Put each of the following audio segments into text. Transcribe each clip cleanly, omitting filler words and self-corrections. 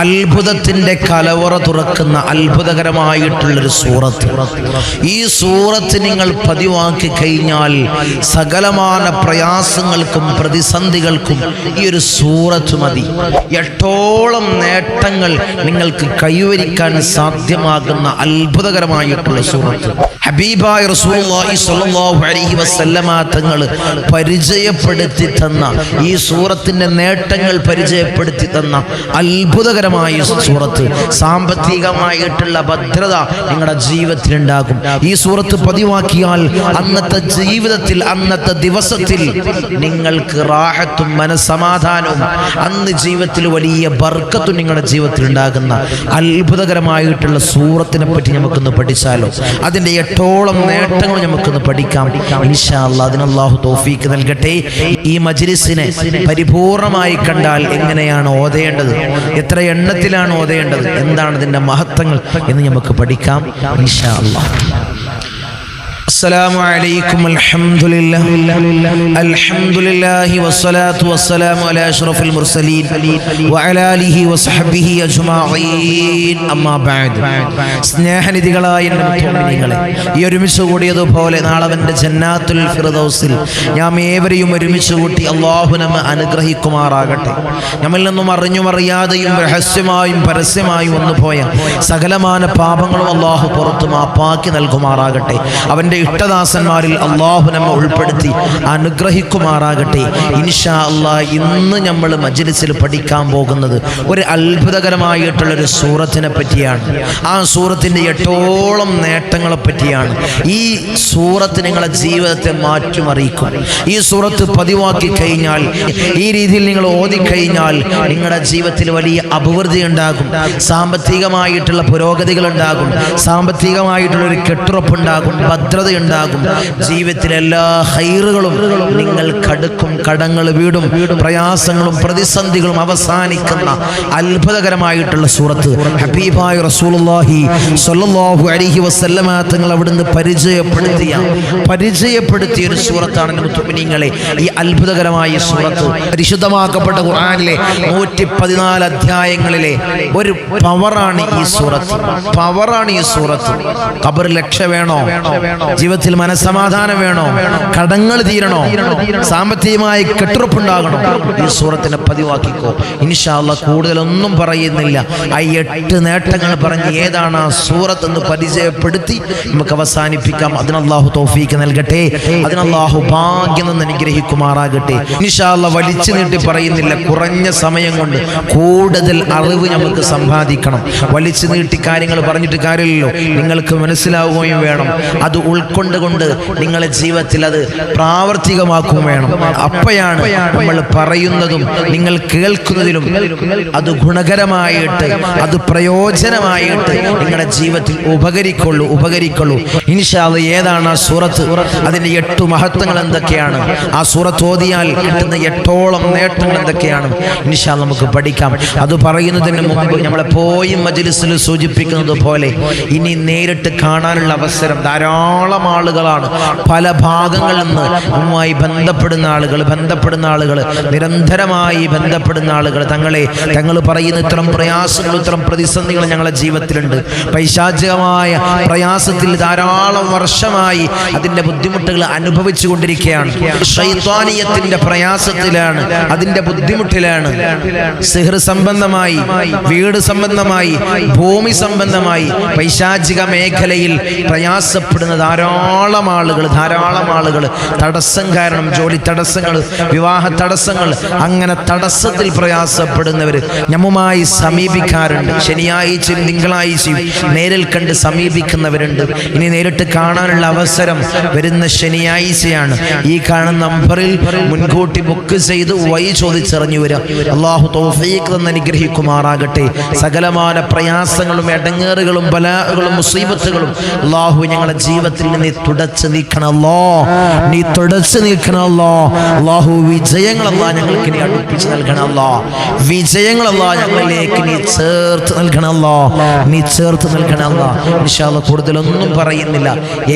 അത്ഭുതത്തിന്റെ കലവറ തുറക്കുന്ന അത്ഭുതകരമായിട്ടുള്ളൊരു സൂറത്ത്. ഈ സൂറത്ത് നിങ്ങൾ പതിവാക്കി കഴിഞ്ഞാൽ സകലമാന പ്രയാസങ്ങൾക്കും പ്രതിസന്ധികൾക്കും ഈ ഒരു സൂറത്ത് മതി. 8ഓളം നേട്ടങ്ങൾ നിങ്ങൾക്ക് കൈവരിക്കാൻ സാധ്യമാകുന്ന അത്ഭുതകരമായിട്ടുള്ള സൂറത്ത്. ഹബീബായ റസൂലുള്ളാഹി സ്വല്ലല്ലാഹു അലൈഹി വസല്ലമ തങ്ങൾ പരിചയപ്പെടുത്തി തന്ന ഈ സൂറത്തിന്റെ നേട്ടങ്ങൾ പരിചയപ്പെടുത്തി തന്ന അത്ഭുതകരമായ സൂറത്ത്. സാമ്പത്തികമായിട്ടുള്ള ഭദ്രത നിങ്ങളുടെ ജീവിതത്തിൽ ഉണ്ടാകും. ഈ സൂറത്ത് പതിവാക്കിയാൽ അന്നത്തെ ജീവിതത്തിൽ, അന്നത്തെ ദിവസത്തിൽ നിങ്ങൾക്ക് റാഹത്തും മനസ്സമാധാനവും, അന്ന് ജീവിതത്തിൽ വലിയ ബർക്കത്തും നിങ്ങളുടെ ജീവിതത്തിൽ ഉണ്ടാകുന്ന അത്ഭുതകരമായിട്ടുള്ള സൂറത്തിനെ പറ്റി നമുക്കൊന്ന് പഠിച്ചാലോ? അതിന്റെ 8ഓളം നേട്ടങ്ങൾ നമുക്കൊന്ന് പഠിക്കാം ഇൻഷാ അല്ലാഹ്. അതിന് അല്ലാഹു തൗഫീഖ് നൽകട്ടെ. ഈ മജ്ലിസിനെ പരിപൂർണമായി കണ്ടാൽ എങ്ങനെയാണ് ഓതേണ്ടത്, എത്ര എണ്ണത്തിലാണ് ഓതേണ്ടത്, എന്താണ് ഇതിന്റെ മഹത്വങ്ങൾ എന്ന് നമുക്ക് പഠിക്കാം ഇൻഷാ അല്ലാഹ്. السلام عليكم الحمد لله والصلاة والسلام على أشرف المرسلين وعلى آله وصحبه أجمعين أما بعد. സ്നേഹനിധികളായ മുഅ്മിനീങ്ങളെ, ഈ ഒരുമിച്ച് കൂടിയതുപോലെ നാളെ അവന്റെ ജന്നാത്തുൽ ഫിർദൗസിൽ നാം ഏവരെയും ഒരുമിച്ച് കൂട്ടി അല്ലാഹു നമ്മെ അനുഗ്രഹിക്കുമാറാകട്ടെ. നമ്മിൽ നിന്നും അറിഞ്ഞും അറിയാതെയും രഹസ്യമായും പരസ്യമായും വന്നുപോയ സകലമാന പാപങ്ങളും അല്ലാഹു പുറത്തു മാപ്പാക്കി നൽകുമാറാകട്ടെ. അവന്റെ ഇഷ്ടദാസന്മാരിൽ അല്ലാഹു നമ്മെ ഉൾപ്പെടുത്തി അനുഗ്രഹിക്കുമാറാകട്ടെ ഇൻഷാ അല്ലാഹ്. ഇന്ന് നമ്മൾ മജ്ലിസിൽ പഠിക്കാൻ പോകുന്നത് ഒരു അത്ഭുതകരമായിട്ടുള്ളൊരു സൂറത്തിനെ പറ്റിയാണ്. ആ സൂറത്തിന്റെ 8ഓളം നേട്ടങ്ങളെ പറ്റിയാണ്. ഈ സൂറത്ത് നിങ്ങളുടെ ജീവിതത്തെ മാറ്റിമറിക്കും. ഈ സൂറത്ത് പതിവാക്കി കഴിഞ്ഞാൽ, ഈ രീതിയിൽ നിങ്ങൾ ഓതിക്കഴിഞ്ഞാൽ നിങ്ങളുടെ ജീവിതത്തിൽ വലിയ അഭിവൃദ്ധി ഉണ്ടാകും, സാമ്പത്തികമായിട്ടുള്ള പുരോഗതികൾ ഉണ്ടാകും, സാമ്പത്തികമായിട്ടുള്ളൊരു കെട്ടുറപ്പുണ്ടാകും, ഭദ്രത ഉണ്ടാകും. ജീവിതത്തിലെ എല്ലാ ഹൈറുകളും നിങ്ങൾ കടക്കും, കടങ്ങൾ വീടും, പ്രയാസങ്ങളും പ്രതിസന്ധികളും അവസാനിക്കുന്ന അത്ഭുതകരമായിട്ടുള്ള സൂറത്ത്. ഹബീബായ റസൂലുള്ളാഹി സ്വല്ലല്ലാഹു അലൈഹി വസല്ലമ തങ്ങൾ അവിടുന്ന് പരിചയപ്പെടുത്തിയ ഒരു സൂറത്താണ് മുഅ്മിനീങ്ങളെ ഈ അത്ഭുതകരമായ സൂറത്ത്. പരിശുദ്ധമാക്കപ്പെട്ട ഖുർആനിലെ 114 അധ്യായങ്ങളിലെ ഒരു പവറാണ് ഈ സൂറത്ത്. ഖബറിൽ രക്ഷ വേണോ? ജീവിതത്തിൽ മനസ്സമാധാനം വേണോ? കടങ്ങൾ തീരണോ? സാമ്പത്തികമായ കെട്ടുറപ്പുണ്ടാകണോ? ഈ സൂറത്തിനെ പതിവാക്കിക്കോ ഇൻഷാ അല്ലാഹ്. കൂടുതലൊന്നും പറയുന്നില്ല. ആ 8 നേട്ടങ്ങൾ പറഞ്ഞ് ഏതാണ് ആ സൂറത്ത് എന്ന് പരിചയപ്പെടുത്തി നമുക്ക് അവസാനിപ്പിക്കാം. അതിന് അല്ലാഹു തൗഫീഖ് നൽകട്ടെ. അതിന് അല്ലാഹു ഭാഗ്യം നിന്ന് അനുഗ്രഹിക്കുമാറാകട്ടെ ഇൻഷാ അല്ലാഹ്. വലിച്ചു നീട്ടി പറയുന്നില്ല. കുറഞ്ഞ സമയം കൊണ്ട് കൂടുതൽ അറിവ് നമുക്ക് സമ്പാദിക്കണം. വലിച്ചു നീട്ടി കാര്യങ്ങൾ പറഞ്ഞിട്ട് കാര്യമില്ലല്ലോ. നിങ്ങൾക്ക് മനസ്സിലാവുകയും വേണം. അത് ഉൾക്കൊണ്ടുകൊണ്ട് നിങ്ങളുടെ ജീവിതത്തിൽ അത് പ്രാവർത്തികമാക്കുകയും വേണം. അപ്പോഴാണ് നമ്മൾ പറയുന്നതും നിങ്ങൾ കേൾക്കുന്നതിലും അത് ഗുണകരമായിട്ട്, അത് പ്രയോജനമായിട്ട് നിങ്ങളുടെ ജീവിതത്തിൽ ഉപകരിക്കുള്ളൂ ഇൻഷാ അല്ലാഹ്. ഏതാണ് ആ സൂറത്ത്? അതിന്റെ 8 മഹത്വങ്ങൾ എന്തൊക്കെയാണ്? ആ സൂറത്ത് ഓതിയാൽ കിട്ടുന്ന 8ഓളം നേട്ടങ്ങൾ എന്തൊക്കെയാണ് ഇൻഷാ അല്ലാഹ് നമുക്ക് പഠിക്കാം. അത് പറയുന്നതിന് മുമ്പ് നമ്മളെപ്പോഴും മജ്ലിസിൽ സൂചിപ്പിക്കുന്നത് പോലെ ഇനി നേരിട്ട് കാണാനുള്ള അവസരം ധാരാളം ആളുകളാണ് പല ഭാഗങ്ങളിൽ നിന്ന് നമ്മുമായി ബന്ധപ്പെടുന്ന ആളുകൾ നിരന്തരമായി ബന്ധപ്പെടുന്ന ആളുകൾ തങ്ങൾ പറയുന്ന ഇത്തരം പ്രയാസങ്ങൾ, ഇത്തരം പ്രതിസന്ധികൾ ഞങ്ങളുടെ ജീവിതത്തിലുണ്ട്. പൈശാചികമായ പ്രയാസത്തിൽ ധാരാളം വർഷമായി അതിന്റെ ബുദ്ധിമുട്ടുകൾ അനുഭവിച്ചു കൊണ്ടിരിക്കുകയാണ്. ശൈത്വാനിയത്തിന്റെ പ്രയാസത്തിലാണ്, അതിന്റെ ബുദ്ധിമുട്ടിലാണ്. സിഹ്ർ സംബന്ധമായി, വീട് സംബന്ധമായി, ഭൂമി സംബന്ധമായി പൈശാചിക മേഖലയിൽ പ്രയാസപ്പെടുന്ന ധാരാളം ആളുകൾ തടസ്സം കാരണം, ജോലി തടസ്സങ്ങൾ, വിവാഹ തടസ്സങ്ങൾ, അങ്ങനെ തടസ്സത്തിൽ പ്രയാസപ്പെടുന്നവർ നമ്മുമായി സമീപിക്കാറുണ്ട്. ശനിയാഴ്ചയും തിങ്കളാഴ്ചയും നേരിൽ കണ്ട് സമീപിക്കുന്നവരുണ്ട്. ഇനി നേരിട്ട് കാണാനുള്ള അവസരം വരുന്ന ശനിയാഴ്ചയാണ്. ഈ കാണുന്ന നമ്പറിൽ മുൻകൂട്ടി ബുക്ക് ചെയ്ത് വഴി ചോദിച്ചറിഞ്ഞു വരിക. അല്ലാഹു തൗഫീഖ് തന്ന് അനുഗ്രഹിക്കുമാറാകട്ടെ. സകലമായ പ്രയാസങ്ങളും ഇടങ്ങേറുകളും ബലാകളും മുസീബത്തുകളും അല്ലാഹു ഞങ്ങളുടെ ജീവിതത്തിൽ നിന്ന് നീ തുടച്ചു നീക്കണല്ലോ, നീ തുടച്ചു നീക്കണല്ലോ. അല്ലാഹു വിജയങ്ങളല്ല ഞങ്ങൾക്ക് നീ അടുപ്പിച്ച് നൽകണല്ലോ, വിജയങ്ങളല്ല ഞങ്ങളിലേക്ക് നീ ചേർത്ത് നൽകണല്ലോ, നീ ചേർത്ത് നൽകണല്ലോ. ഇൻഷാ അല്ലാഹ് കൂടുതലൊന്നും പറയുന്നില്ല.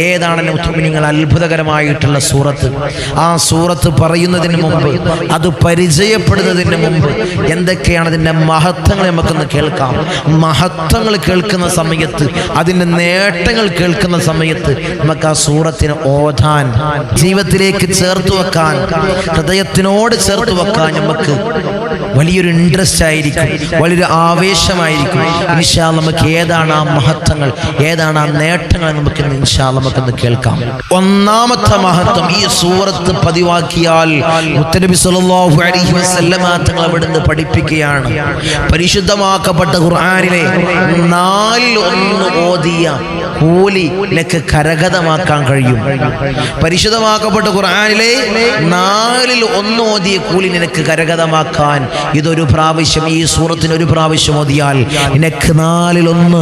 ഏതാണ് മുഅ്മിനീങ്ങൾ അത്ഭുതകരമായിട്ടുള്ള സൂറത്ത്? ആ സൂറത്ത് പറയുന്നതിന് മുമ്പ്, അത് പരിചയപ്പെടുന്നതിന് മുമ്പ് എന്തൊക്കെയാണ് അതിൻ്റെ മഹത്വങ്ങൾ നമുക്കൊന്ന് കേൾക്കാം. മഹത്വങ്ങൾ കേൾക്കുന്ന സമയത്ത്, അതിൻ്റെ നേട്ടങ്ങൾ കേൾക്കുന്ന സമയത്ത് നമുക്ക് ആ സൂറത്തിനെ ഓതാൻ, ജീവിതത്തിലേക്ക് ചേർത്ത് വെക്കാൻ, ഹൃദയത്തിനോട് ചേർത്ത് വെക്കാൻ നമുക്ക് വലിയൊരു ഇൻട്രസ്റ്റ് ആയിരിക്കും, വലിയൊരു ആവേശമായിരിക്കും. ഇൻഷാ അല്ലാഹ് നമുക്ക് ഏതാണ് ആ മഹത്വങ്ങൾ, ഏതാണ് ആ നേട്ടങ്ങൾ നമുക്ക് ഇൻഷാ അല്ലാഹ് നമുക്കൊന്ന് കേൾക്കാം. ഒന്നാമത്തെ മഹത്വം ഈ സൂറത്ത് പതിവാക്കിയാൽ മുത്തനബി സല്ലല്ലാഹു അലൈഹി വസല്ലമ തങ്ങൾ അവിടുന്ന് പഠിപ്പിക്കുകയാണ്, പരിശുദ്ധമാക്കപ്പെട്ട ഖുർആനിലെ 4-1 ഓതിയ കൂലി നിനക്ക് കരഗതമാക്കാൻ കഴിയും. പരിശുദ്ധമാക്കപ്പെട്ട ഖുർആനിലെ 4-1 ഓതിയ കൂലി നിനക്ക് കരഗതമാക്കാൻ ഇതൊരു പ്രാവശ്യം, ഈ സൂറത്തിന് ഒരു പ്രാവശ്യം ഓതിയാൽ നിനക്ക് 4-1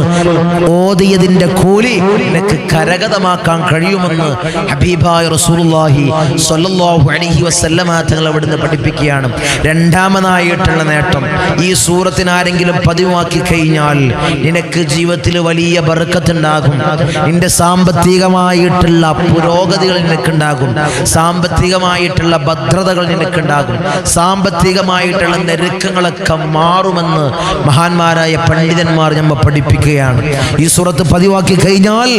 ഓതിയതിന്റെ കൂലി നിനക്ക് കരഗതമാക്കാൻ കഴിയുമെന്ന് ഹബീബായ റസൂലുള്ളാഹി സ്വല്ലല്ലാഹു അലൈഹി വസല്ലമ തങ്ങൾ അവിടുന്ന് പഠിപ്പിക്കുകയാണ്. രണ്ടാമതായിട്ടുള്ള നേട്ടം, ഈ സൂറത്തിന് ആരെങ്കിലും പതിവാക്കി കഴിഞ്ഞാൽ നിനക്ക് ജീവിതത്തിൽ വലിയ ബർക്കത്തുണ്ടാകും. നിന്റെ സാമ്പത്തികമായിട്ടുള്ള പുരോഗതികൾ നിനക്കുണ്ടാകും, സാമ്പത്തികമായിട്ടുള്ള ഭദ്രതകൾ നിനക്കുണ്ടാകും, സാമ്പത്തികമായിട്ടുള്ള ഞെരുക്കങ്ങളൊക്കെ മാറുമെന്ന് മഹാന്മാരായ പണ്ഡിതന്മാർ നമ്മെ പഠിപ്പിക്കുകയാണ്. ഈ സൂറത്ത് പതിവാക്കി കഴിഞ്ഞാൽ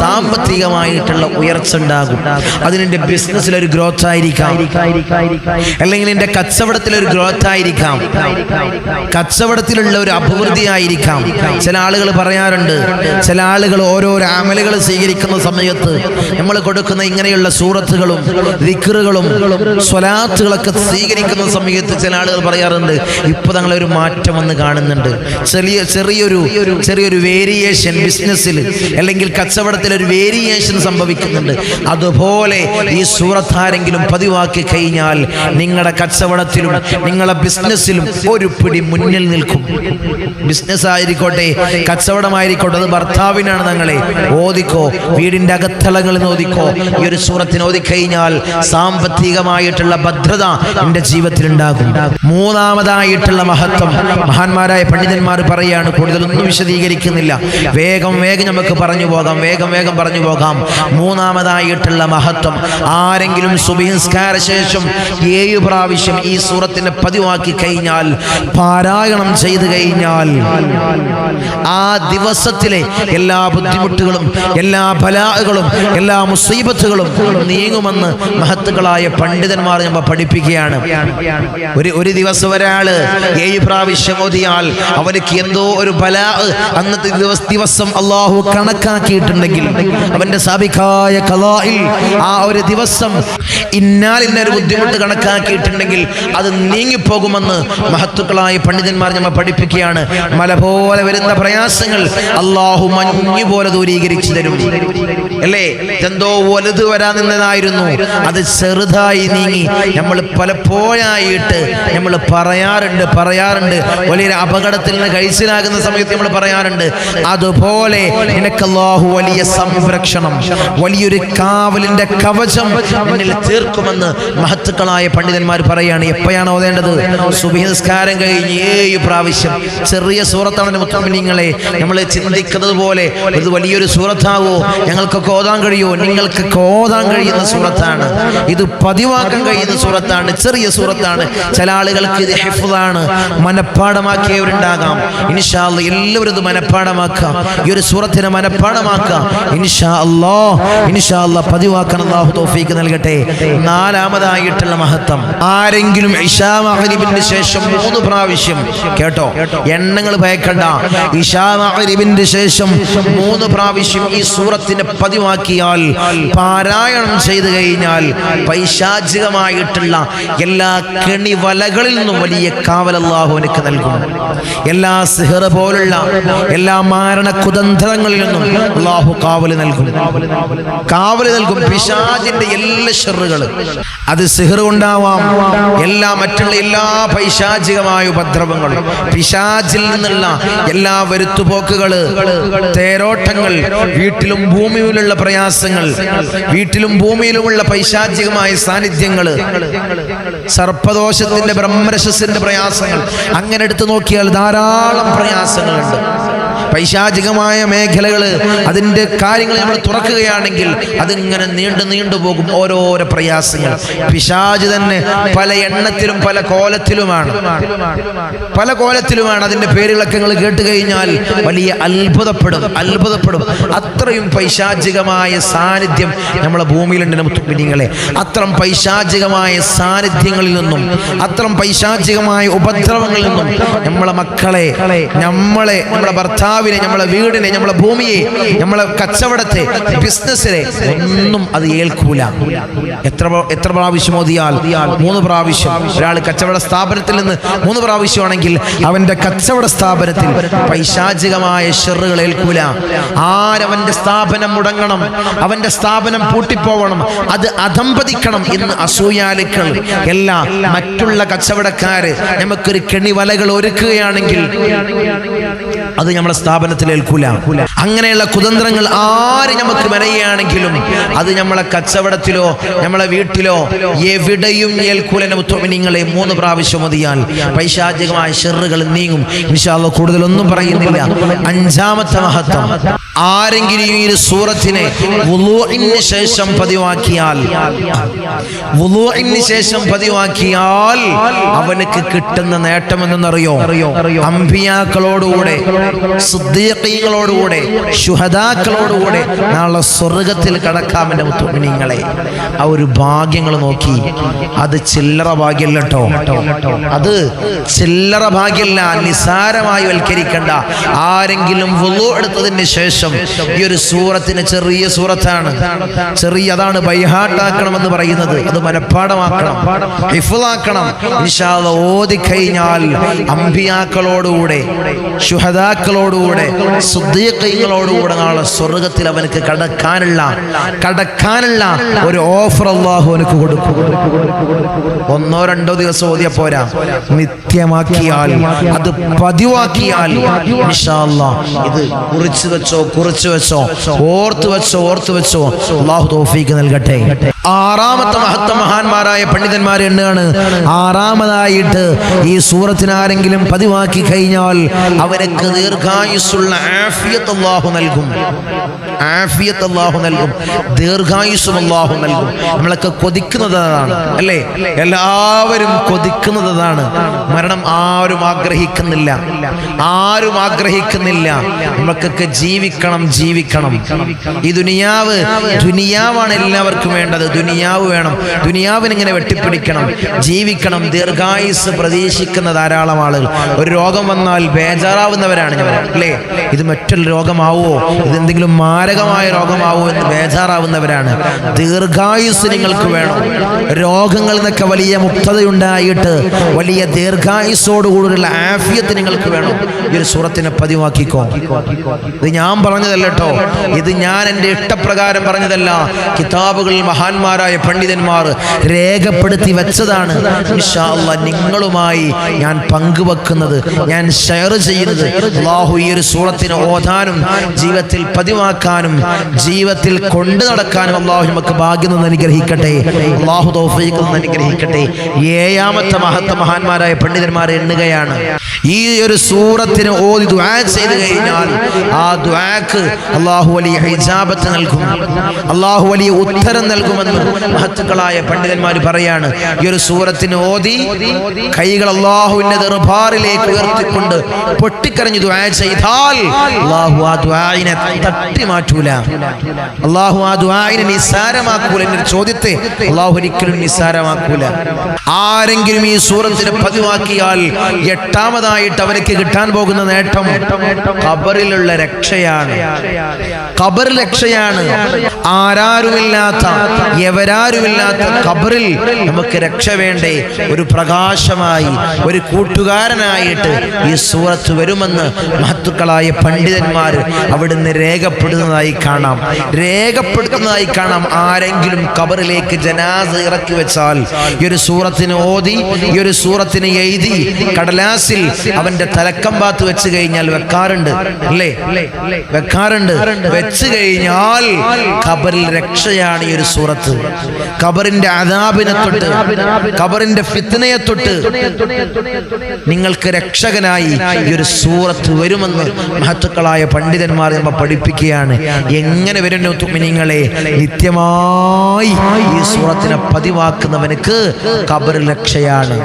സാമ്പത്തികമായിട്ടുള്ള ഉയർച്ച ഉണ്ടാകും. അത് നിന്റെ ബിസിനസ്സിൽ ഒരു ഗ്രോത്ത് ആയിരിക്കാം, അല്ലെങ്കിൽ നിന്റെ കച്ചവടത്തിൽ ഒരു ഗ്രോത്ത് ആയിരിക്കാം, കച്ചവടത്തിലുള്ള ഒരു അഭിവൃദ്ധി ആയിരിക്കാം. ചില ആളുകൾ പറയാറുണ്ട്, ചില ആളുകൾ ഓരോരോ അമലുകൾ സ്വീകരിക്കുന്ന സമയത്ത് നമ്മൾ കൊടുക്കുന്ന ഇങ്ങനെയുള്ള സൂറത്തുകളും ദിക്റുകളും സ്വലാത്തുകളൊക്കെ സ്വീകരിക്കുന്ന സമയത്ത് ചില ആളുകൾ പറയാറുണ്ട്, ഇപ്പൊ തങ്ങളൊരു മാറ്റം വന്ന് കാണുന്നുണ്ട്, ചെറിയൊരു വേരിയേഷൻ ബിസിനസ്സിൽ അല്ലെങ്കിൽ കച്ചവടത്തിൽ ഒരു വേരിയേഷൻ സംഭവിക്കുന്നുണ്ട്. അതുപോലെ ഈ സൂറത്ത് ആരെങ്കിലും പതിവാക്കി കഴിഞ്ഞാൽ നിങ്ങളുടെ കച്ചവടത്തിലും നിങ്ങളുടെ ബിസിനസ്സിലും ഒരു പിടി മുന്നിൽ നിൽക്കും. ബിസിനസ് ആയിരിക്കോട്ടെ, കച്ചവടമായിരിക്കോട്ടെ, അത് ഭർത്താവിനാണ്. തങ്ങളെ ഓദിക്കോ, വീടിന്റെ അകത്തളങ്ങളിൽ ഓദിക്കോ. ഈ ഒരു സൂറത്തിന് ഓതിക്കഴിഞ്ഞാൽ സാമ്പത്തികമായിട്ടുള്ള ഭദ്രത എന്റെ ജീവിതത്തിൽ ഉണ്ടാകും. മൂന്നാമതായിട്ടുള്ള മഹത്വം മഹാന്മാരായ പണ്ഡിതന്മാർ പറയാണ്, കൂടുതലൊന്നും വിശദീകരിക്കുന്നില്ല, വേഗം നമുക്ക് പറഞ്ഞു പോകാം. മൂന്നാമതായിട്ടുള്ള മഹത്വം, ആരെങ്കിലും സുബ്ഹി നിസ്കാര ശേഷം 7 പ്രാവശ്യം ഈ സൂറത്തിനെ പതിവാക്കി കഴിഞ്ഞാൽ, പാരായണം ചെയ്തു കഴിഞ്ഞാൽ, ആ ദിവസത്തിലെ എല്ലാ ബുദ്ധിമുട്ടുകളും, എല്ലാ ബലാകളും, എല്ലാ മുസീബത്തുകളും നീങ്ങുമെന്ന് മഹത്തുക്കളായ പണ്ഡിതന്മാർ നമ്മെ പഠിപ്പിക്കുകയാണ്. ഒരു ദിവസം ഒരാള് 7 പ്രാവശ്യം ഓതിയാൽ അവർക്ക് എന്തോ ഒരു ബലാ അന്നത്തെ ദിവസം അള്ളാഹു കണക്കാക്കിയിട്ടുണ്ടെങ്കിൽ, അവന്റെ സാബിഖായ ഖളാഇൽ ആ ഒരു ദിവസം ഇന്നൊരു ബുദ്ധിമുട്ട് കണക്കാക്കിയിട്ടുണ്ടെങ്കിൽ അത് നീങ്ങിപ്പോകുമെന്ന് മഹത്തുക്കളായ പണ്ഡിതന്മാർ നമ്മെ പഠിപ്പിക്കുകയാണ്. മല പോലെ വരുന്ന പ്രയാസങ്ങൾ അള്ളാഹു മഞ്ഞു പോലെ ദൂരീകരിച്ചു തരും. അല്ലേ, എന്തോ വലുത് വരാൻ നിന്നതായിരുന്നു, അത് ചെറുതായി നീങ്ങി. നമ്മൾ പലപ്പോഴായിട്ട് നമ്മൾ പറയാറുണ്ട്, വലിയൊരു അപകടത്തിൽ നിന്ന് കഴിച്ചിലാകുന്ന സമയത്ത് നമ്മൾ പറയാറുണ്ട്, അതുപോലെ നിനക്ക് അല്ലാഹു വലിയ സംരക്ഷണം, വലിയൊരു കാവലിന്റെ കവചം മുന്നിൽ തീർക്കുമെന്ന് മഹത്തുക്കളായ പണ്ഡിതന്മാർ പറയാണ്. എപ്പോഴാണ് ഓതേണ്ടത്? സുബ്ഹി നിസ്കാരം കഴിഞ്ഞ് 7 പ്രാവശ്യം. ചെറിയ സൂറത്താണ് മുഅ്മിനീങ്ങളെ, നമ്മൾ ചിന്തിക്കുന്നത് പോലെ ഇത് വലിയൊരു സൂറത്താവോ, ഞങ്ങൾക്കൊക്കെ ഓതാൻ കഴിയുമോ? നിങ്ങൾക്കൊക്കെ ഓതാൻ കഴിയുന്ന സൂറത്താണ് ഇത്, പതിവാക്കാൻ കഴിയുന്ന സൂറത്താണ്, ചെറിയ സൂറത്താണ്. ചില ആളുകൾക്ക് ഇത് ഹിഫ്ളാണ്, മനഃപ്പാടമാക്കിയവരുണ്ടാകാം. ഇൻഷാ അല്ലാഹ് എല്ലാവരും ഇത് മനഃപ്പാടമാക്കാം, ഈ ഒരു സൂറത്തിനെ മനഃപ്പാടമാക്കാം. ഇൻഷാ അല്ലാഹ് പതിവാക്കാൻ അല്ലാഹു തൗഫീഖ് നൽകട്ടെ. നാലാമതായിട്ടുള്ള മഹത്വം, ആരെങ്കിലും ഇശാ മഗ്രിബിന് ശേഷം 3 പ്രാവശ്യം, കേട്ടോ, എണ്ണങ്ങൾ ഭയക്കണ്ട, ഇശാ മഗ്രിബിന് ശേഷം 3 പ്രാവശ്യം ഈ സൂറത്തിനെ പതിവാക്കിയാൽ, പാരായണം ചെയ്തു കഴിഞ്ഞാൽ, പൈശാചികമായിട്ടുള്ള എല്ലാ കെണിവലകളിൽ നിന്നും വലിയ കാവൽ അല്ലാഹു അവനക്ക് നൽകും. എല്ലാ സിഹർ പോലുള്ള എല്ലാ മാരണ കുതന്ത്രങ്ങളിൽ നിന്നും അല്ലാഹു കാവൽ നൽകും. പിശാചിന്റെ എല്ലാ ഷർറുകൾ, അത് സിഹർ ഉണ്ടാവാം, മറ്റുള്ള എല്ലാ പൈശാചികമായ ഉപദ്രവങ്ങളും, പിശാചിൽ നിന്നുള്ള എല്ലാ വരുത്തുപോക്കുകള്, തേരോട്ടങ്ങൾ, വീട്ടിലും ഭൂമിയിലുള്ള പ്രയാസങ്ങൾ, വീട്ടിലും ഭൂമിയിലുമുള്ള പൈശാചികമായ സാന്നിധ്യങ്ങള്, സർപ്പദോഷത്തിന്റെ ബ്രഹ്മരശസിന്റെ പ്രയാസങ്ങൾ, അങ്ങനെ എടുത്തു നോക്കിയാൽ ധാരാളം പ്രയാസങ്ങളുണ്ട്. പൈശാചികമായ മേഖലകള്, അതിന്റെ കാര്യങ്ങൾ നമ്മൾ തുറക്കുകയാണെങ്കിൽ അതിങ്ങനെ നീണ്ടു പോകും. ഓരോരോ പ്രയാസങ്ങൾ പിശാച് തന്നെ പല എണ്ണത്തിലും പല കോലത്തിലുമാണ്. അതിന്റെ പേരുകളൊക്കെ നിങ്ങൾ കേട്ട് കഴിഞ്ഞാൽ വലിയ അത്ഭുതപ്പെടും. അത്രയും പൈശാചികമായ സാന്നിധ്യം നമ്മളെ ഭൂമിയിലുണ്ട്. മുത്തുമിനിങ്ങളെ, അത്തരം പൈശാചികമായ സാന്നിധ്യങ്ങളിൽ നിന്നും, അത്തരം പൈശാചികമായ ഉപദ്രവങ്ങളിൽ നിന്നും നമ്മളെ മക്കളെ, നമ്മളെ, നമ്മുടെ ഭർത്താവിനെ, നമ്മളെ വീടിനെ, നമ്മളെ ഭൂമിയെ, നമ്മളെ കച്ചവടത്തെ, ബിസിനസ്സിനെ ഒന്നും അത് ഏൽക്കൂല. എത്ര പ്രാവശ്യം ഓതിയാൽ? 3 പ്രാവശ്യം. ഒരാൾ കച്ചവട സ്ഥാപനത്തിൽ നിന്ന് 3 പ്രാവശ്യമാണെങ്കിൽ അവന്റെ കച്ചവട സ്ഥാപനത്തിൽ പൈശാചികമായ ശർറുകൾ ഏൽക്കൂല. ആരവന്റെ സ്ഥാപനം മുടങ്ങണം, അവന്റെ സ്ഥാപനം പൂട്ടിപ്പോവണം, അത് അധംപതിക്കണം എന്ന് അസൂയാലുക്കൾ, എല്ലാ മറ്റുള്ള കച്ചവടക്കാര് നമുക്കൊരു കെണിവലകൾ ഒരുക്കുകയാണെങ്കിൽ അത് നമ്മളെ സ്ഥാപനത്തിൽ ഏൽക്കൂല. അങ്ങനെയുള്ള കുതന്ത്രങ്ങൾ ആര് നമുക്ക് മെനയുകയാണെങ്കിലും അത് നമ്മളെ കച്ചവടത്തിലോ നമ്മളെ വീട്ടിലോ എവിടെയും ഏൽക്കൂല. മുത്തുമിനീങ്ങളെ, 3 പ്രാവശ്യം മതിയാൽ പൈശാചികമായ ശർറുകൾ നീങ്ങും. ഇൻഷാ അല്ലാഹ് കൂടുതലൊന്നും പറയുന്നില്ല. 5ാമത്തെ മഹത്വം, ആരെങ്കിലും ഈ ഒരു സൂറത്തിനെ വുളൂഇന് ശേഷം പതിവാക്കിയാൽ അവനക്ക് കിട്ടുന്ന നേട്ടം എന്തെന്നറിയോ? അംബിയാക്കളോടുകൂടെ, സിദ്ദീഖീങ്ങളോടുകൂടെ, ശുഹദാക്കളോടുകൂടെ നാളെ സ്വർഗത്തിൽ കടക്കാമെന്റെ മുത്തുമിനീങ്ങളെ. ആ ഒരു ഭാഗ്യങ്ങൾ നോക്കി. അത് ചില്ലറ ഭാഗ്യമല്ല കേട്ടോ, അത് ചില്ലറ ഭാഗ്യമല്ല, നിസാരമായി വൽക്കരിക്കണ്ട. ആരെങ്കിലും വുളൂ എടുത്തതിന് ശേഷം ഈ ഒരു സൂറത്തിന്, ചെറിയ സൂറത്താണ്, അതാണ് ബൈഹാട്ടാക്കണം എന്ന് പറയുന്നത്. അത് മനഃപ്പാടമാക്കണം, ഹിഫ്ളാക്കണം. ഇൻഷാ അല്ലാഹ് ഓതിക്കഴിഞ്ഞാൽ അംബിയാക്കളോടുകൂടെ, ശുഹദാക്കളോടുകൂടെ, സിദ്ദീഖീങ്ങളോടുകൂടെ നാളെ സ്വർഗത്തിൽ അവനക്ക് കടക്കാനുള്ള ഒരു ഓഫർ അല്ലാഹു അവനക്ക് കൊടുക്കും. 1-2 ദിവസം ഓതിയ പോരാ, നിത്യമാക്കിയാൽ, അത് പതിവാക്കിയാൽ ഇൻഷാ അല്ലാഹ് ഇത് കുറിച്ചു വെച്ചോ, ഓർത്തു വെച്ചോ. അല്ലാഹു തൗഫീഖ് നൽകട്ടെ. 6ാമത്തെ മഹത്വം മഹാന്മാരായ പണ്ഡിതന്മാരെ എണ്ണുകയാണ്. 6ാമതായിട്ട് ഈ സൂറത്തിന് ആരെങ്കിലും പതിവാക്കി കഴിഞ്ഞാൽ അവർക്ക് ദീർഘായുസ്സുള്ള ആഫിയത്ത് അല്ലാഹു നൽകും. ദീർഘായുസ്സും അല്ലാഹു നൽകും. നമ്മളൊക്കെ കൊതിക്കുന്നതാണ് അല്ലേ? എല്ലാവരും കൊതിക്കുന്നതാണ്. മരണം ആരും ആഗ്രഹിക്കുന്നില്ല. നമുക്കൊക്കെ ജീവിക്കണം. ഈ ദുനിയാവാണ് എല്ലാവർക്കും വേണ്ടത്. ദുനിയാവ് വേണം. ദുനിയാവിന് ഇങ്ങനെ വെട്ടിപ്പിടിക്കണം, ജീവിക്കണം. ദീർഘായുസ് പ്രതീക്ഷിക്കുന്ന ധാരാളം ആളുകൾ. ഒരു രോഗം വന്നാൽ ബേജാറാവുന്നവരാണ് ഞങ്ങൾ അല്ലേ? ഇത് മറ്റൊരു രോഗമാവോ, ഇതെന്തെങ്കിലും മാരകമായ രോഗമാവോ എന്ന് ബേജാറാവുന്നവരാണ്. ദീർഘായുസ് നിങ്ങൾക്ക് വേണം. രോഗങ്ങളിൽ നിന്നൊക്കെ വലിയ മുക്തതയുണ്ടായിട്ട് വലിയ ദീർഘായുസോടുകൂടിയുള്ള ആഫിയത്ത് നിങ്ങൾക്ക് വേണം. ഈ ഒരു സൂറത്തിനെ പതിവാക്കിക്കോ. ഇത് ഞാൻ പറഞ്ഞതല്ല കേട്ടോ, ഇത് ഞാൻ എൻ്റെ ഇഷ്ടപ്രകാരം പറഞ്ഞതല്ല. കിതാബുകളിൽ മഹാന്മാരായ പണ്ഡിതന്മാർ രേഖപ്പെടുത്തി വെച്ചതാണ്. ഇൻഷാ അല്ലാഹ് നിങ്ങളുമായി ഞാൻ പങ്കുവെക്കുന്നത്, ഞാൻ ഷെയർ ചെയ്യുന്നത്. അല്ലാഹു ഈ ഒരു സൂറത്തിനെ ഓതാനും ജീവിതത്തിൽ പതിവാക്കാനും ജീവിതത്തിൽ കൊണ്ടു നടക്കാനും അല്ലാഹു നമുക്ക് ഭാഗ്യം അനുഗ്രഹിക്കട്ടെ. അല്ലാഹു തൗഫീഖ് അനുഗ്രഹിക്കട്ടെ. 7ാമത്തെ മഹാന്മാരായ പണ്ഡിതന്മാരെ എണ്ണുകയാണ്. ഈ ഒരു സൂറത്തിന് ഓതി ദുആ ചെയ്തു കഴിഞ്ഞാൽ ആ ദുആക്ക് അല്ലാഹു വലിയ ഇജാബത്ത് നൽകും, അല്ലാഹു വലിയ ഉത്തരം നൽകുമെന്ന് മഹത്തുക്കളായ പണ്ഡിതന്മാർ പറയാണ്. ഈ ഒരു സൂറത്തിന് ഓതി കൈകൾ അല്ലാഹുവിന്റെ ദർബാറിലേക്ക് ഉയർത്തിക്കൊണ്ട് പൊട്ടിക്കരഞ്ഞു ദുആ ചെയ്താൽ അല്ലാഹു ആ ദുആഇനെ തട്ടി മാറ്റൂല, അല്ലാഹു ആ ദുആഇനെ നിസ്സാരമാക്കൂല. എന്ന ചോദ്യത്തെ അല്ലാഹു ഒരിക്കലും നിസ്സാരമാക്കൂല. ആരെങ്കിലും ഈ സൂറത്തിനെ പതിവാക്കിയാൽ 8ാമതായിട്ട് അവർക്ക് കിട്ടാൻ പോകുന്ന നേട്ടം ഖബറിലുള്ള രക്ഷയാണ്. ആരാരുമില്ലാത്ത എവരാരുമില്ലാത്ത ഖബറിൽ നമുക്ക് രക്ഷ വേണ്ടേ? ഒരു പ്രകാശമായി, ഒരു കൂട്ടുകാരനായിട്ട് ഈ സൂറത്ത് വരുമെന്ന് മഹത്തുക്കളായ പണ്ഡിതന്മാർ അവിടുന്ന് രേഖപ്പെടുത്തുന്നതായി കാണാം. ആരെങ്കിലും ഖബറിലേക്ക് ജനാസ ഇറക്കി വെച്ചാൽ ഈ ഒരു സൂറത്തിന് ഓതി, ഈ ഒരു സൂറത്തിന് എഴുതി കടലാസിൽ അവന്റെ തലക്കമ്പാത്ത് വെച്ച് കഴിഞ്ഞാൽ വെക്കാറുണ്ട്, അല്ലേ? വെച്ച് കഴിഞ്ഞാൽ ഖബറിൽ രക്ഷയാണ് ഈ ഒരു സൂറത്ത്. ഖബറിന്റെ അദാബിനെ തൊട്ട്, ഖബറിന്റെ ഫിത്നയെ തൊട്ട് നിങ്ങൾക്ക് രക്ഷകനായി ഈ ഒരു സൂറത്ത് വരുമെന്ന് മഹത്തുക്കളായ പണ്ഡിതന്മാർ നമ്മെ പഠിപ്പിക്കുകയാണ്. എങ്ങനെ വരുന്നു മുഅ്മിനീങ്ങളെ? നിത്യമായി ഈ സൂറത്തിനെ പതിവാക്കുന്നവനക്ക് ഖബറിൽ രക്ഷയാണ്.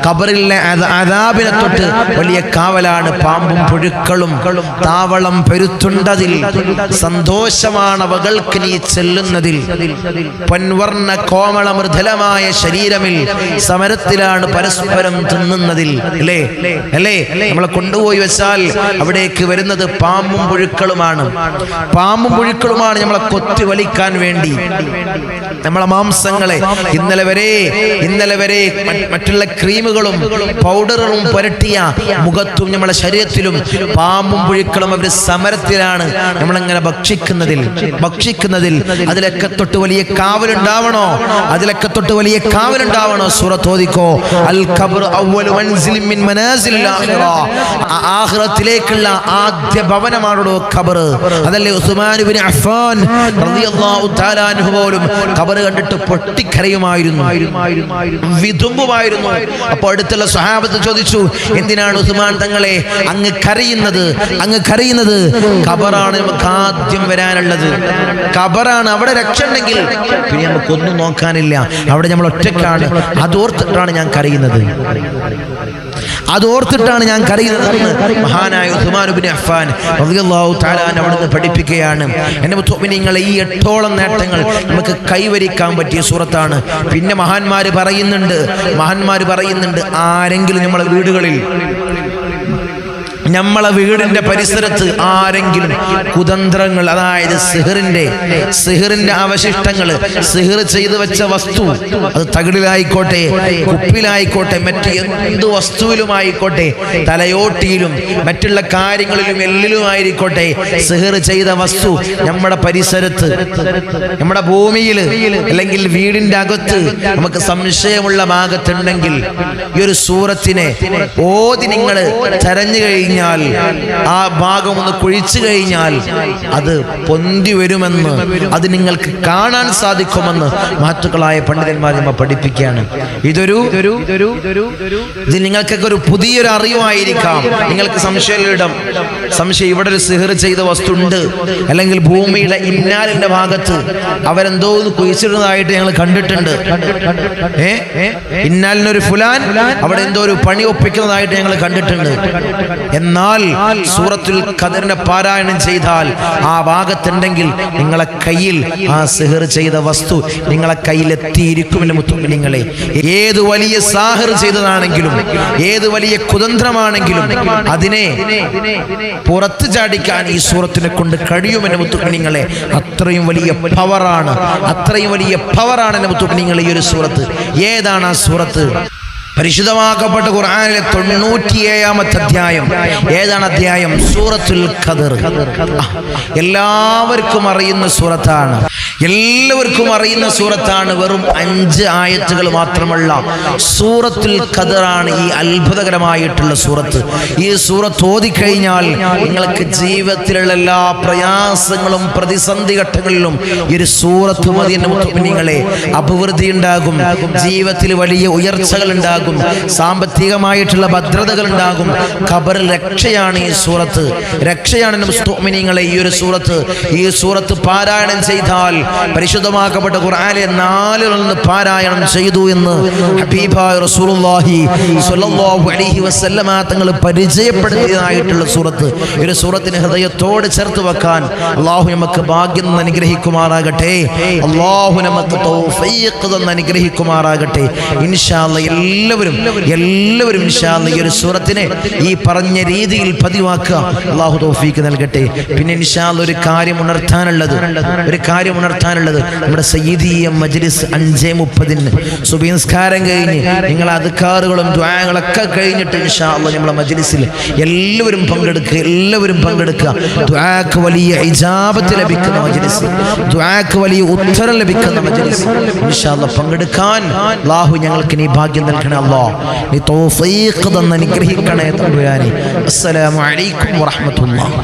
ഖബറിലെ അദാബിനെ തൊട്ട് വലിയ കാവലാണ്. പാമ്പും പുഴുക്കളും താവളം പെരുത്തുണ്ടതിൽ, സന്തോഷമാണവകൾക്ക് നീ ചെല്ലുന്നതിൽ. പൊൻവർണ്ണ കോമള മൃദുലമായ ശരീരമിൽ സമരത്തിലാണ് പരസ്പരം തിന്നുന്നതിൽ. അല്ലേ? നമ്മളെ കൊണ്ടുപോയി വെച്ചാൽ അവിടേക്ക് വരുന്നത് പാമ്പും പുഴുക്കളുമാണ്. നമ്മളെ കൊത്തി വലിക്കാൻ വേണ്ടി നമ്മളെ മാംസങ്ങളെ ഇന്നലെ വരെ മറ്റുള്ള ക്രീമുകളും പൗഡറുകളും പുരട്ടിയ മുഖത്തും നമ്മളെ ശരീരത്തിലും പാമ്പും പുഴുക്കളും അവർ സമരത്തിലാണ് നമ്മളെങ്ങനെ ഭക്ഷിക്കുന്നതിൽ. അതിലൊക്കെ തൊട്ട് വലിയ കാവലുണ്ടാവണോ? സൂറത്ത് ഓതിക്കോ. അൽ ഖബ്ർ അവ്വലു മൻസിലിൻ മിൻ മനാസിലിൽ ആഖിറ. ആഖിറത്തിലേക്കുള്ള ആദ്യ ഭവനമാണോ ഖബർ? അതല്ലേ ഉസ്മാൻ ഇബ്നു അഫ്ഫാൻ റളിയല്ലാഹു തആല അൻഹു പോലും ഖബർ കണ്ടിട്ട് പൊട്ടിക്കരയുമായിരുന്നു, വിതുമ്പുമായിരുന്നു. അപ്പോൾ അടുത്തുള്ള സ്വഹാബത്ത് ചോദിച്ചു, എന്തിനാണ് ഉസ്മാൻ തങ്ങളെ അങ്ങ് കരയുന്നത്? ഖബറാണ് നമുക്ക് ആദ്യം വരാനുള്ളത്. ഖബറാണ്, അവിടെ രക്ഷ ഉണ്ടെങ്കിൽ പിന്നെ നമുക്കൊന്നും നോക്കാനില്ല. അവിടെ നമ്മൾ ഒറ്റക്കാണ്. അതോർത്തിട്ടാണ് ഞാൻ കരയുന്നത് എന്ന് മഹാനായ ഉസ്മാൻ ഇബ്നു അഫ്ഫാൻ റളിയല്ലാഹു തആല അവിടുന്ന് പഠിപ്പിക്കുകയാണ്. എൻ്റെ മുഅ്മിനീങ്ങളെ, ഈ 8ഓളം നേട്ടങ്ങൾ നമുക്ക് കൈവരിക്കാൻ പറ്റിയ സൂറത്താണ്. പിന്നെ മഹാന്മാര് പറയുന്നുണ്ട് ആരെങ്കിലും നമ്മളെ വീടുകളിൽ, നമ്മളെ വീടിന്റെ പരിസരത്ത് ആരെങ്കിലും കുതന്ത്രങ്ങൾ, അതായത് സിഹിറിന്റെ അവശിഷ്ടങ്ങൾ, സിഹിർ ചെയ്തു വെച്ച വസ്തു, അത് തകിടിലായിക്കോട്ടെ, കുപ്പിലായിക്കോട്ടെ, മറ്റ് എന്ത് വസ്തുവിലുമായിക്കോട്ടെ, തലയോട്ടിയിലും മറ്റുള്ള കാര്യങ്ങളിലും എല്ലിലുമായിരിക്കോട്ടെ, സിഹിർ ചെയ്ത വസ്തു നമ്മുടെ പരിസരത്ത്, നമ്മുടെ ഭൂമിയിൽ അല്ലെങ്കിൽ വീടിന്റെ അകത്ത് നമുക്ക് സംശയമുള്ള ഭാഗത്തുണ്ടെങ്കിൽ ഈ ഒരു സൂറത്തിനെ ഓതി നിങ്ങൾ തെരഞ്ഞു കഴിഞ്ഞാൽ, ആ ഭാഗം ഒന്ന് കുഴിച്ചു കഴിഞ്ഞാൽ അത് പൊന്തി വരുമെന്ന്, അത് നിങ്ങൾക്ക് കാണാൻ സാധിക്കുമെന്ന് മഹത്തുക്കളായ പണ്ഡിതന്മാർ നമ്മെ പഠിപ്പിക്കുകയാണ്. ഇത് നിങ്ങൾക്കൊക്കെ ഒരു പുതിയൊരു അറിവായിരിക്കാം. നിങ്ങൾക്ക് സംശയം ഇവിടെ ഒരു സിഹിർ ചെയ്ത വസ്തു ഉണ്ട്, അല്ലെങ്കിൽ ഭൂമിയുടെ ഇന്നാലിന്റെ ഭാഗത്ത് അവരെന്തോ കുഴിച്ചിടുന്നതായിട്ട് ഞങ്ങൾ കണ്ടിട്ടുണ്ട്. ഇന്നാലിനൊരു ഫുലാൻ അവിടെ എന്തോ ഒരു പണി ഒപ്പിക്കുന്നതായിട്ട് ഞങ്ങൾ കണ്ടിട്ടുണ്ട്. എന്നാൽ സൂറത്തുൽ ഖദറിനെ പാരായണം ചെയ്താൽ ആ ഭാഗത്തുണ്ടെങ്കിൽ നിങ്ങളെ കയ്യിൽ ആ സിഹിർ ചെയ്ത വസ്തു നിങ്ങളെ കയ്യിലെത്തിയിരിക്കുമെന്ന് മുത്തുമിനിങ്ങളെ. ഏത് വലിയ സാഹിർ ചെയ്തതാണെങ്കിലും, ഏത് വലിയ കുതന്ത്രമാണെങ്കിലും അതിനെ പുറത്തു ചാടിക്കാൻ ഈ സൂറത്തിനെ കൊണ്ട് കഴിയുമെന്ന് മുത്തുമിനിങ്ങളെ. അത്രയും വലിയ പവറാണ് എൻ്റെ മുത്തുമിനിങ്ങളെ ഈ ഒരു സൂറത്ത്. ഏതാണ് ആ സൂറത്ത്? പരിശുദ്ധമാക്കപ്പെട്ട ഖുർആനിലെ 97-ാമത്തെ അധ്യായം. ഏതാണ് അധ്യായം? സൂറത്തുൽ ഖദർ. എല്ലാവർക്കും അറിയുന്ന സൂറത്താണ്. വെറും 5 ആയത്തുകൾ മാത്രമുള്ള സൂറത്തുൽ ഖദറാണ് ഈ അത്ഭുതകരമായിട്ടുള്ള സൂറത്ത്. ഈ സൂറത്ത് ഓതിക്കഴിഞ്ഞാൽ നിങ്ങൾക്ക് ജീവിതത്തിലുള്ള എല്ലാ പ്രയാസങ്ങളും പ്രതിസന്ധി ഘട്ടങ്ങളിലും ഈ ഒരു സൂറത്ത് മതി നിങ്ങളെ. അഭിവൃദ്ധി ഉണ്ടാകും, ജീവിതത്തിൽ വലിയ ഉയർച്ചകൾ ഉണ്ടാകും, സാമ്പത്തികമായിട്ടുള്ള ഭദ്രതകൾ ഉണ്ടാകും. ഖബറിൽ രക്ഷയാണ് ഈ സൂറത്ത്, രക്ഷയാണ് മുഅ്മിനീങ്ങളെ ഈ സൂറത്ത് പാരായണം ചെയ്താൽ, പരിശുദ്ധമാക്കപ്പെട്ട ഖുർആനിലെ 4 പാരായണം ചെയ്തു എന്ന് ഹബീബായ റസൂലുള്ളാഹി സ്വല്ലല്ലാഹു അലൈഹി വസല്ലമ തങ്ങൾ പരിചയപ്പെടുത്തിയതായിട്ടുള്ള സൂറത്ത്. ഈ ഒരു സൂറത്തിനെ ഹൃദയത്തോട് ചേർത്ത് വെക്കാൻ അല്ലാഹു നമുക്ക് ഭാഗ്യം അനുഗ്രഹിക്കുമാറാകട്ടെ. അല്ലാഹു നമുക്ക് തൗഫീഖ് തന്ന് അനുഗ്രഹിക്കുമാറാകട്ടെ. ഇൻഷാ അല്ലാഹ് എല്ലാവരും ഇൻഷാ അല്ലാഹ് ഈ ഒരു സൂറത്തിനെ ഈ പറഞ്ഞ രീതിയിൽ പതിവാക്കുക. അല്ലാഹു തൗഫീഖ് നൽകട്ടെ. പിന്നെ ഇൻഷാ അല്ലാഹ് ഒരു കാര്യം ഉണർത്താനുള്ളത് നമ്മുടെ സയ്യിദിയ മജ്ലിസ് 5:30 സുബഹി നിസ്കാരം കഴിഞ്ഞ് നിങ്ങൾ അദ്കാറുകളും ദുആകളൊക്കെ കഴിഞ്ഞിട്ട് ഇൻഷാ അല്ലാഹ് നമ്മുടെ മജ്ലിസിൽ എല്ലാവരും പങ്കെടുക്കുക. ദുആക്ക് വലിയ ഇജാബത്ത് ലഭിക്കുന്ന മജ്ലിസ്, ദുആക്ക് വലിയ ഉത്തരം ലഭിക്കുന്ന മജ്ലിസ് ഇൻഷാ അല്ലാഹ് പങ്കെടുക്കാൻ അല്ലാഹു ഞങ്ങൾക്ക് നീ ഭാഗ്യം നൽകണേ. അല്ലാഹ് നീ തൗഫീഖ് തന്ന് അനുഗ്രഹിക്കണേ തമ്പുരാനെ. അസ്സലാമു അലൈക്കും വറഹ്മത്തുള്ളാഹി.